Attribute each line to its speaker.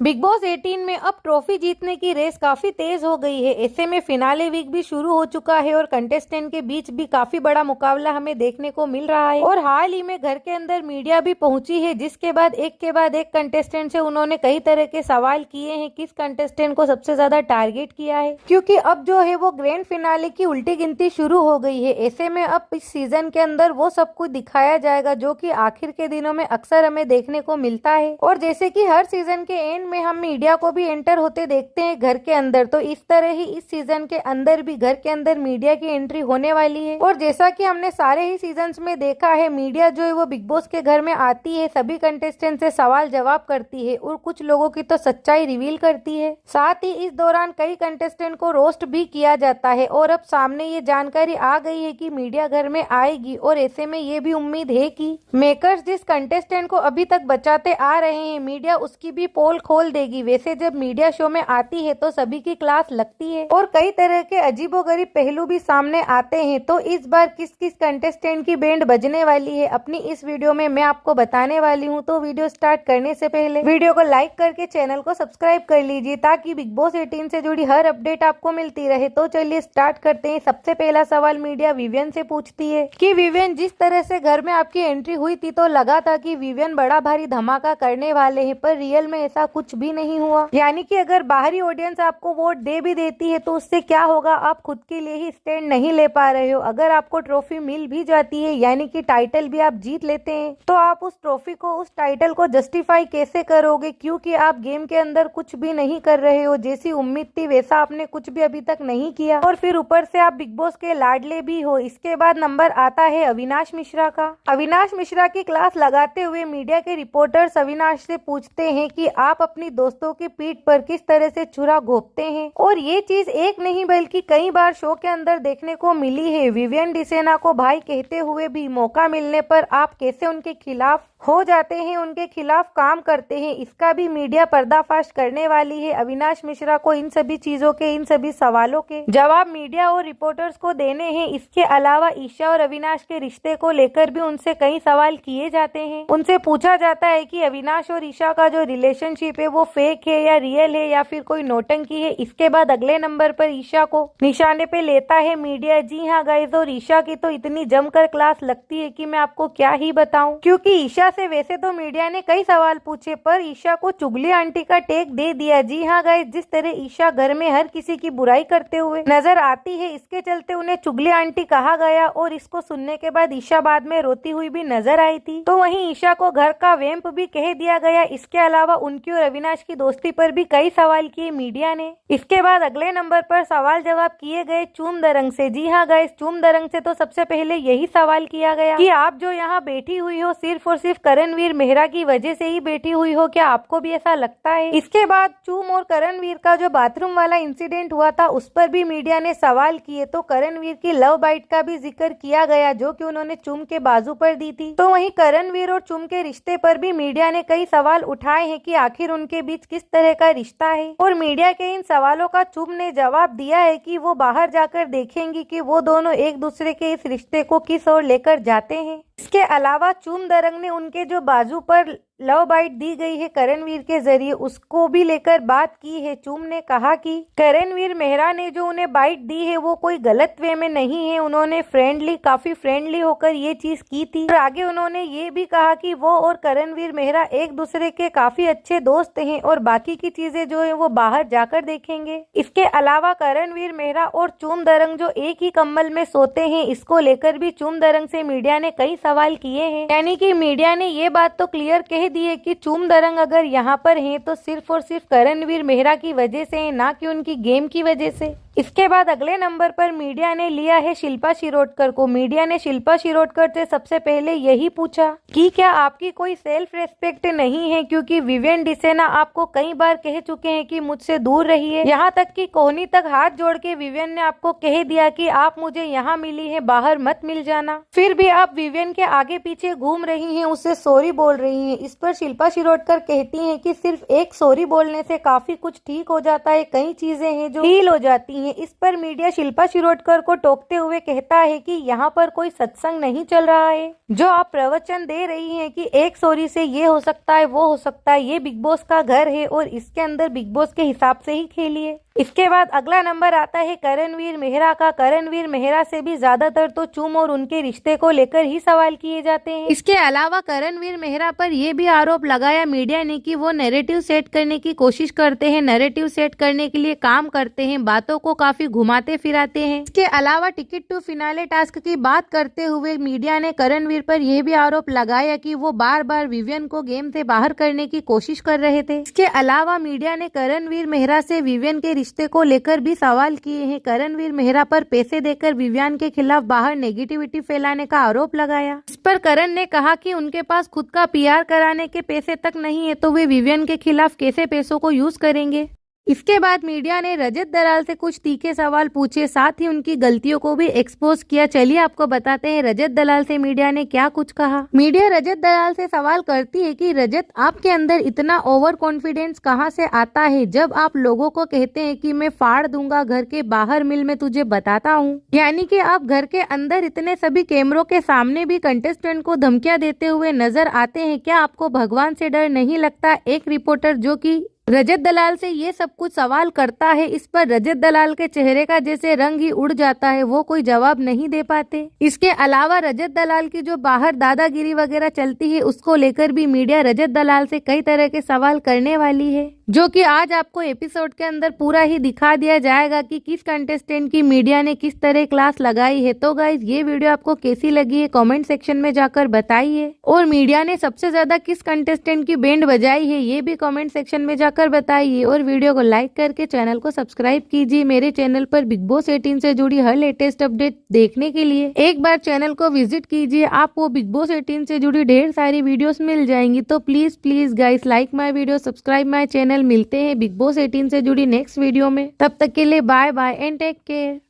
Speaker 1: Big boss 18 में अब trophy जीतने की रेस काफी तेज हो गई है। ऐसे में फिनाले वीक भी शुरू हो चुका है और कंटेस्टेंट के बीच भी काफी बड़ा मुकाबला हमें देखने को मिल रहा है। और हाल ही में घर के अंदर मीडिया भी पहुंची है, जिसके बाद एक कंटेस्टेंट से उन्होंने कई तरह के सवाल किए हैं। किस कंटेस्टेंट को सबसे ज्यादा टारगेट किया है, क्योंकि अब जो है वो ग्रैंड फिनाले की उल्टी गिनती शुरू हो गई है। ऐसे में अब इस सीजन के अंदर वो सब कुछ दिखाया जाएगा जो कि आखिर के दिनों में अक्सर हमें देखने को मिलता है। और जैसे कि हर सीजन के एंड में हम मीडिया को भी एंटर होते देखते हैं घर के अंदर, तो इस तरह ही इस सीजन के अंदर भी घर के अंदर मीडिया की एंट्री होने वाली है। और जैसा कि हमने सारे ही सीजन्स में देखा है, मीडिया जो है वो बिग बॉस के घर में आती है, सभी कंटेस्टेंट से सवाल जवाब करती है और कुछ लोगों की तो सच्चाई रिवील करती है। साथ ही इस दौरान कई कंटेस्टेंट को रोस्ट भी किया जाता है। और अब सामने ये जानकारी आ गई है कि मीडिया घर में आएगी, और ऐसे में ये भी उम्मीद है कि मेकर्स जिस कंटेस्टेंट को अभी तक बचाते आ रहे हैं, मीडिया उसकी भी पोल खोल देगी। वैसे जब मीडिया शो में आती है तो सभी की क्लास लगती है और कई तरह के अजीबोगरीब पहलू भी सामने आते हैं। तो इस बार किस किस कंटेस्टेंट की बैंड बजने वाली है, अपनी इस वीडियो में मैं आपको बताने वाली हूँ। तो वीडियो स्टार्ट करने से पहले वीडियो को लाइक करके चैनल को सब्सक्राइब कर लीजिए, ताकि बिग बॉस 18 से जुड़ी हर अपडेट आपको मिलती रहे। तो चलिए स्टार्ट करते हैं। सबसे पहला सवाल मीडिया विवियन से पूछती है कि विवियन, जिस तरह से घर में आपकी एंट्री हुई थी तो लगा था कि विवियन बड़ा भारी धमाका करने वाले हैं, पर रियल में ऐसा कुछ भी नहीं हुआ। यानी कि अगर बाहरी ऑडियंस आपको वोट दे भी देती है तो उससे क्या होगा, आप खुद के लिए ही स्टैंड नहीं ले पा रहे हो। अगर आपको ट्रॉफी मिल भी जाती है, यानी कि टाइटल भी आप जीत लेते हैं, तो आप उस ट्रॉफी को, उस टाइटल को जस्टिफाई कैसे करोगे, क्योंकि आप गेम के अंदर कुछ भी नहीं कर रहे हो। जैसी उम्मीद थी वैसा आपने कुछ भी अभी तक नहीं किया, और फिर ऊपर से आप बिग बॉस के लाडले भी हो। इसके बाद नंबर आता है अविनाश मिश्रा का। अविनाश मिश्रा की क्लास लगाते हुए मीडिया के रिपोर्टर्स अविनाश से पूछते हैं कि आप अपनी दोस्तों की पीठ पर किस तरह से छुरा घोंपते हैं, और ये चीज एक नहीं बल्कि कई बार शो के अंदर देखने को मिली है। विवियन डिसेना को भाई कहते हुए भी मौका मिलने पर आप कैसे उनके खिलाफ हो जाते हैं, उनके खिलाफ काम करते हैं, इसका भी मीडिया पर्दाफाश करने वाली है। अविनाश मिश्रा को इन सभी चीजों के, इन सभी सवालों के जवाब मीडिया और रिपोर्टर्स को देने हैं। इसके अलावा ईशा और अविनाश के रिश्ते को लेकर भी उनसे कई सवाल किए जाते हैं। उनसे पूछा जाता है कि अविनाश और ईशा का जो रिलेशनशिप है वो फेक है या रियल है, या फिर कोई नौटंकी है। इसके बाद अगले नंबर पर ईशा को निशाने पे लेता है मीडिया। जी हाँ गाइस, और ईशा की तो इतनी जमकर क्लास लगती है कि मैं आपको क्या ही बताऊं, क्योंकि ईशा से वैसे तो मीडिया ने कई सवाल पूछे, पर ईशा को चुगली आंटी का टैग दे दिया। जी हाँ गाइस, जिस तरह ईशा घर में हर किसी की बुराई करते हुए नजर आती है, इसके चलते उन्हें चुगली आंटी कहा गया, और इसको सुनने के बाद ईशा बाद में रोती हुई भी नजर आई थी। तो वहीं ईशा को घर का वैम्प भी कह दिया गया। इसके अलावा उनकी और अविनाश की दोस्ती पर भी कई सवाल किए मीडिया ने। इसके बाद अगले नंबर पर सवाल जवाब किए गए चूम दरंग से। जी हाँ गाइस, चूम दरंग से तो सबसे पहले यही सवाल किया गया कि आप जो यहाँ बैठी हुई हो सिर्फ और सिर्फ करणवीर मेहरा की वजह से ही बैठी हुई हो, क्या आपको भी ऐसा लगता है। इसके बाद चूम और करणवीर का जो बाथरूम वाला इंसिडेंट हुआ था उस पर भी मीडिया ने सवाल किए, तो करणवीर की लव बाइट का भी जिक्र किया गया जो कि उन्होंने चूम के बाजू पर दी थी। तो वहीं करणवीर और चूम के रिश्ते पर भी मीडिया ने कई सवाल उठाए हैं कि आखिर उनके बीच किस तरह का रिश्ता है, और मीडिया के इन सवालों का चूम ने जवाब दिया है कि वो बाहर जाकर देखेंगी कि वो दोनों एक दूसरे के इस रिश्ते को किस ओर लेकर जाते हैं। इसके अलावा चूम दरंग ने उनके जो बाजू पर लव बाइट दी गई है करणवीर के जरिए, उसको भी लेकर बात की है। चूम ने कहा कि करणवीर मेहरा ने जो उन्हें बाइट दी है वो कोई गलत वे में नहीं है, उन्होंने काफी फ्रेंडली होकर ये चीज की थी। और आगे उन्होंने ये भी कहा कि वो और करणवीर मेहरा एक दूसरे के काफी अच्छे दोस्त हैं, और बाकी की चीजें जो है वो बाहर जाकर देखेंगे। इसके अलावा करणवीर मेहरा और चूम दरंग जो एक ही कंबल में सोते हैं, इसको लेकर भी चूम दरंग से मीडिया ने कई सवाल किए हैं। यानी कि मीडिया ने ये बात तो क्लियर कह दी है कि चूम दरंग अगर यहाँ पर हैं तो सिर्फ और सिर्फ करणवीर मेहरा की वजह से है, ना कि उनकी गेम की वजह से। इसके बाद अगले नंबर पर मीडिया ने लिया है शिल्पा शिरोडकर को। मीडिया ने शिल्पा शिरोडकर से सबसे पहले यही पूछा कि क्या आपकी कोई सेल्फ रेस्पेक्ट नहीं है, क्योंकि विवियन डिसेना आपको कई बार कह चुके हैं कि मुझसे दूर रहिए। यहाँ तक कि कोहनी तक हाथ जोड़ के विवियन ने आपको कह दिया कि आप मुझे यहाँ मिली है, बाहर मत मिल जाना। फिर भी आप विवियन के आगे पीछे घूम रही हैं, उससे सॉरी बोल रही हैं। इस पर शिल्पा शिरोडकर कहती हैं कि सिर्फ एक सॉरी बोलने से काफी कुछ ठीक हो जाता है, कई चीजें हैं जो हील हो जाती हैं। है। इस पर मीडिया शिल्पा शिरोडकर को टोकते हुए कहता है कि यहाँ पर कोई सत्संग नहीं चल रहा है। जो आप प्रवचन दे रही हैं कि एक सॉरी से ये हो सकता है वो हो सकता है, ये बिग बॉस का घर है और इसके अंदर बिग बॉस के हिसाब से ही खेलिए। इसके बाद अगला नंबर आता है करणवीर मेहरा का। करणवीर मेहरा से भी ज्यादातर तो चूम और उनके रिश्ते को लेकर ही सवाल किए जाते हैं। इसके अलावा करणवीर मेहरा पर यह भी आरोप लगाया मीडिया ने कि वो नैरेटिव सेट करने की कोशिश करते हैं, नैरेटिव सेट करने के लिए काम करते हैं, बातों को काफी घुमाते फिराते हैं। इसके अलावा टिकट टू फिनाले टास्क की बात करते हुए मीडिया ने करणवीर पर यह भी आरोप लगाया कि वो बार बार विवियन को गेम से बाहर करने की कोशिश कर रहे थे। इसके अलावा मीडिया ने करणवीर मेहरा से विवियन के रिश्ते को लेकर भी सवाल किए हैं। करणवीर मेहरा पर पैसे देकर विवियन के खिलाफ बाहर नेगेटिविटी फैलाने का आरोप लगाया। इस पर करण ने कहा कि उनके पास खुद का पीआर कराने के पैसे तक नहीं है तो वे विवियन के खिलाफ कैसे पैसों को यूज करेंगे। इसके बाद मीडिया ने रजत दलाल से कुछ तीखे सवाल पूछे, साथ ही उनकी गलतियों को भी एक्सपोज किया। चलिए आपको बताते हैं रजत दलाल से मीडिया ने क्या कुछ कहा। मीडिया रजत दलाल से सवाल करती है कि रजत, आपके अंदर इतना ओवर कॉन्फिडेंस कहां से आता है जब आप लोगों को कहते हैं कि मैं फाड़ दूंगा, घर के बाहर मिल मैं तुझे बताता हूँ। यानी कि आप घर के अंदर इतने सभी कैमरों के सामने भी कंटेस्टेंट को धमकियां देते हुए नजर आते हैं। क्या आपको भगवान से डर नहीं लगता? एक रिपोर्टर जो कि रजत दलाल से ये सब कुछ सवाल करता है, इस पर रजत दलाल के चेहरे का जैसे रंग ही उड़ जाता है, वो कोई जवाब नहीं दे पाते। इसके अलावा रजत दलाल की जो बाहर दादागिरी वगैरह चलती है उसको लेकर भी मीडिया रजत दलाल से कई तरह के सवाल करने वाली है, जो कि आज आपको एपिसोड के अंदर पूरा ही दिखा दिया जाएगा कि किस कंटेस्टेंट की मीडिया ने किस तरह क्लास लगाई है। तो गाइज ये वीडियो आपको कैसी लगी है कमेंट सेक्शन में जाकर बताइए, और मीडिया ने सबसे ज्यादा किस कंटेस्टेंट की बैंड बजाई है ये भी कमेंट सेक्शन में जाकर बताइए, और वीडियो को लाइक करके चैनल को सब्सक्राइब कीजिए। मेरे चैनल पर बिग बॉस 18 से जुड़ी हर लेटेस्ट अपडेट देखने के लिए एक बार चैनल को विजिट कीजिए, आपको बिग बॉस 18 से जुड़ी ढेर सारी वीडियोस मिल जाएंगी। तो please guys like my video, subscribe my channel. मिलते हैं बिग बॉस 18 से जुड़ी नेक्स्ट वीडियो में, तब तक के लिए bye bye and take care.